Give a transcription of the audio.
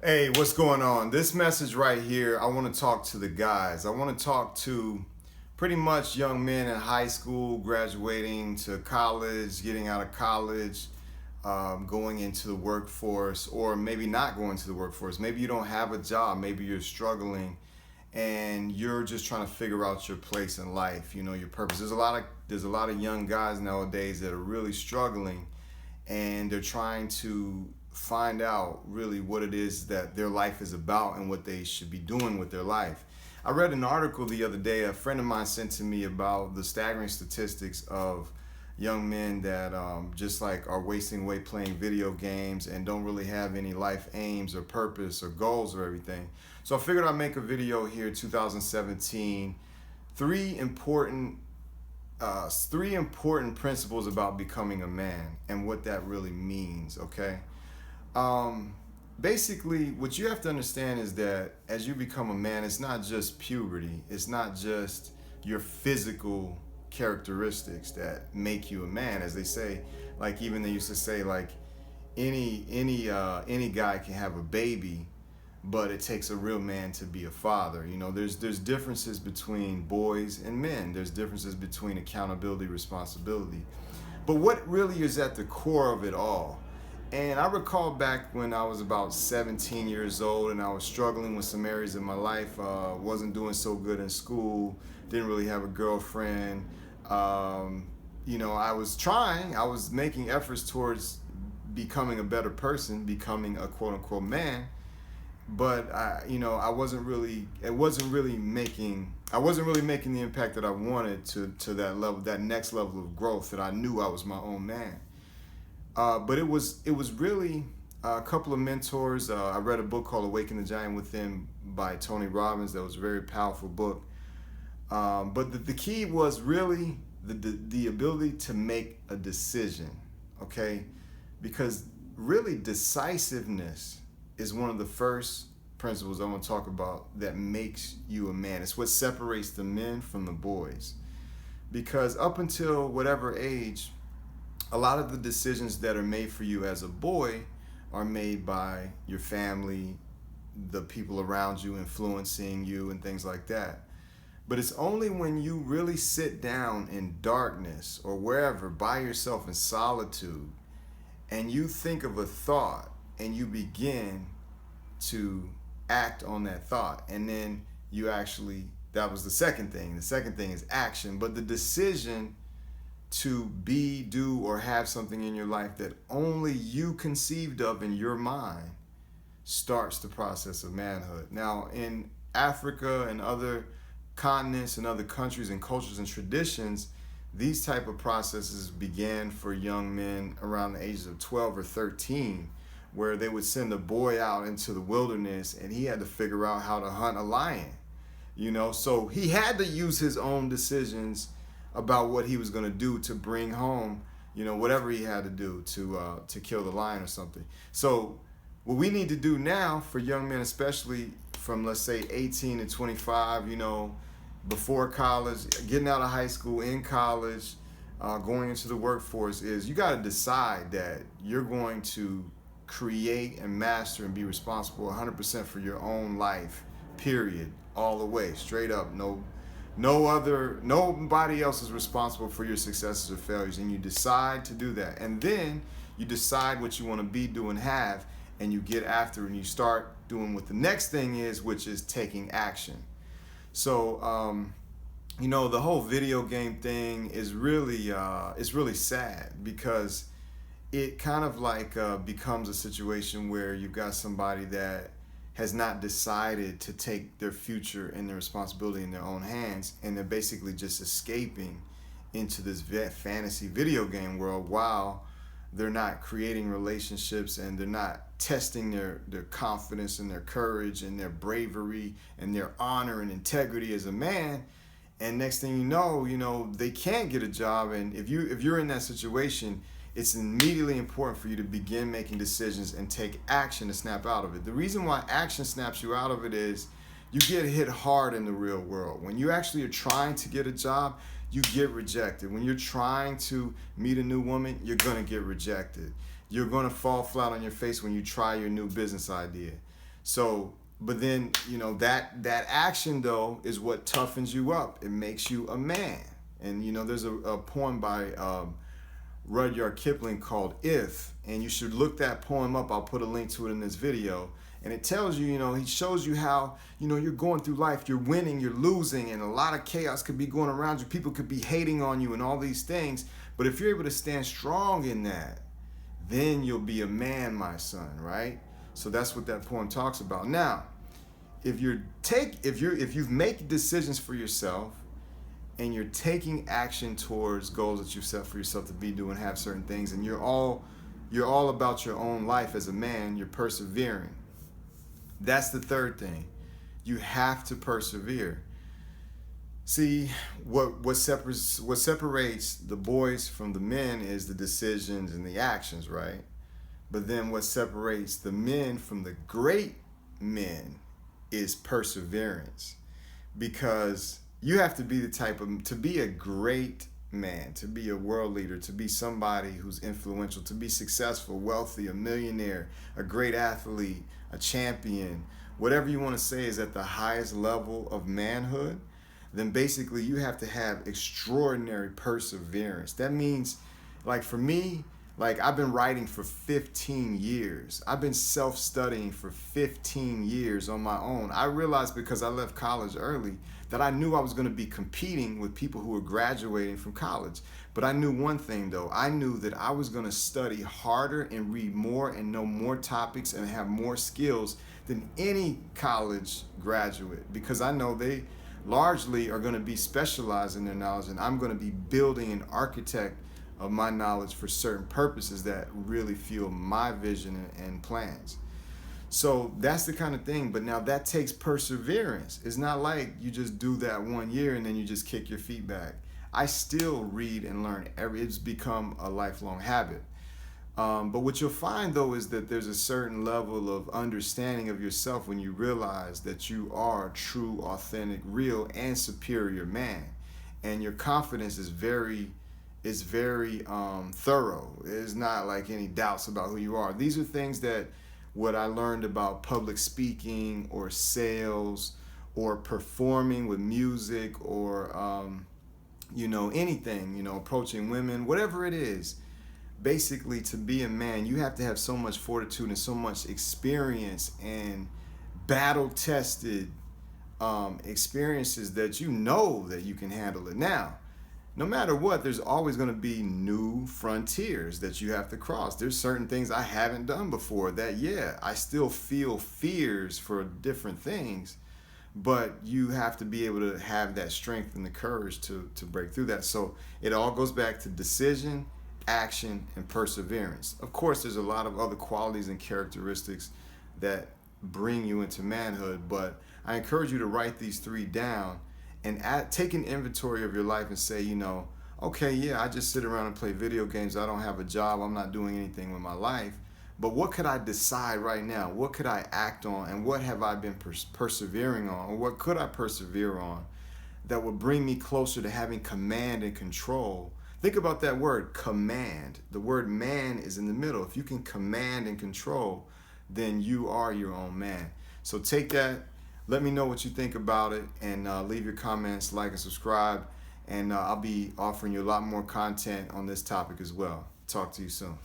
Hey, what's going on? This message right here, I want to talk to the guys. I want to talk to pretty much young men in high school, graduating to college, getting out of college, going into the workforce, or maybe not going to the workforce. Maybe you don't have a job, maybe you're struggling and you're just trying to figure out your place in life, your purpose. There's a lot of young guys nowadays that are really struggling and they're trying to find out really what it is that their life is about and what they should be doing with their life. I read an article the other day, a friend of mine sent to me about the staggering statistics of young men that just like are wasting away playing video games and don't really have any life aims or purpose or goals or everything. So I figured I'd make a video here, 2017, three important three important principles about becoming a man and what that really means, okay? Um, Basically, what you have to understand is that as you become a man, it's not just puberty, it's not just your physical characteristics that make you a man. As they say, like even they used to say, like any guy can have a baby, but it takes a real man to be a father. There's differences between boys and men. There's differences between accountability, responsibility. But what really is at the core of it all? And I recall back when I was about 17 years old and I was struggling with some areas in my life. Wasn't doing so good in school, didn't really have a girlfriend. I was making efforts towards becoming a better person, becoming a quote unquote man, but I wasn't really making the impact that I wanted to that level, that next level of growth that I knew I was my own man. But it was really a couple of mentors. I read a book called Awaken the Giant Within by Tony Robbins. That was a very powerful book. But the key was really the ability to make a decision, okay? Because really decisiveness is one of the first principles I want to talk about that makes you a man. It's what separates the men from the boys. Because up until whatever age, a lot of the decisions that are made for you as a boy are made by your family, the people around you influencing you, and things like that. But it's only when you really sit down in darkness or wherever by yourself in solitude and you think of a thought and you begin to act on that thought. And then that was the second thing. The second thing is action. But the decision to be, do, or have something in your life that only you conceived of in your mind starts the process of manhood. Now, in Africa and other continents and other countries and cultures and traditions, these type of processes began for young men around the ages of 12 or 13, where they would send a boy out into the wilderness and he had to figure out how to hunt a lion. So he had to use his own decisions about what he was going to do to bring home, whatever he had to do to kill the lion or something. So what we need to do now for young men, especially from, let's say, 18 to 25, before college, getting out of high school, in college, going into the workforce, is you got to decide that you're going to create and master and be responsible 100% for your own life, period, all the way, straight up. Nobody else is responsible for your successes or failures, and you decide to do that. And then you decide what you want to be, do, and have, and you get after it, and you start doing what the next thing is, which is taking action. So, the whole video game thing is really sad, because it kind of like becomes a situation where you've got somebody that has not decided to take their future and their responsibility in their own hands, and they're basically just escaping into this fantasy video game world while they're not creating relationships and they're not testing their confidence and their courage and their bravery and their honor and integrity as a man. And next thing they can't get a job. And if you're in that situation, it's immediately important for you to begin making decisions and take action to snap out of it. The reason why action snaps you out of it is you get hit hard in the real world. When you actually are trying to get a job, you get rejected. When you're trying to meet a new woman, you're going to get rejected. You're going to fall flat on your face when you try your new business idea. So, but then, that action though is what toughens you up. It makes you a man. And there's a poem by Rudyard Kipling called "If," and you should look that poem up. I'll put a link to it in this video. And it tells you, he shows you how, you're going through life, you're winning, you're losing, and a lot of chaos could be going around you. People could be hating on you and all these things. But if you're able to stand strong in that, then you'll be a man, my son, right? So that's what that poem talks about. Now, if you've made decisions for yourself and you're taking action towards goals that you've set for yourself to be doing, have certain things, and you're all about your own life as a man, you're persevering. That's the third thing. You have to persevere. See, what separates the boys from the men is the decisions and the actions, right? But then what separates the men from the great men is perseverance. Because you have to be to be a great man, to be a world leader, to be somebody who's influential, to be successful, wealthy, a millionaire, a great athlete, a champion, whatever you want to say is at the highest level of manhood, then basically you have to have extraordinary perseverance. That means, like for me, like I've been writing for 15 years. I've been self-studying for 15 years on my own. I realized because I left college early that I knew I was going to be competing with people who were graduating from college. But I knew one thing though. I knew that I was going to study harder and read more and know more topics and have more skills than any college graduate, because I know they largely are going to be specialized in their knowledge, and I'm going to be building an architect of my knowledge for certain purposes that really fuel my vision and plans. So that's the kind of thing. But now that takes perseverance. It's not like you just do that 1 year and then you just kick your feet back. I still read and learn. It's become a lifelong habit. But what you'll find though is that there's a certain level of understanding of yourself when you realize that you are a true, authentic, real, and superior man. And your confidence is very thorough. There's not like any doubts about who you are. These are things that what I learned about public speaking or sales or performing with music or anything, approaching women, whatever it is. Basically, to be a man, you have to have so much fortitude and so much experience and battle-tested experiences that that you can handle it. Now, no matter what, there's always going to be new frontiers that you have to cross. There's certain things I haven't done before that, I still feel fears for different things, but you have to be able to have that strength and the courage to break through that. So it all goes back to decision, action, and perseverance. Of course, there's a lot of other qualities and characteristics that bring you into manhood, but I encourage you to write these 3 down and take an inventory of your life and say, okay, I just sit around and play video games. I don't have a job. I'm not doing anything with my life. But what could I decide right now? What could I act on? And what have I been persevering on? Or what could I persevere on that would bring me closer to having command and control? Think about that word, command. The word man is in the middle. If you can command and control, then you are your own man. So take that. Let me know what you think about it, and leave your comments, like and subscribe, and I'll be offering you a lot more content on this topic as well. Talk to you soon.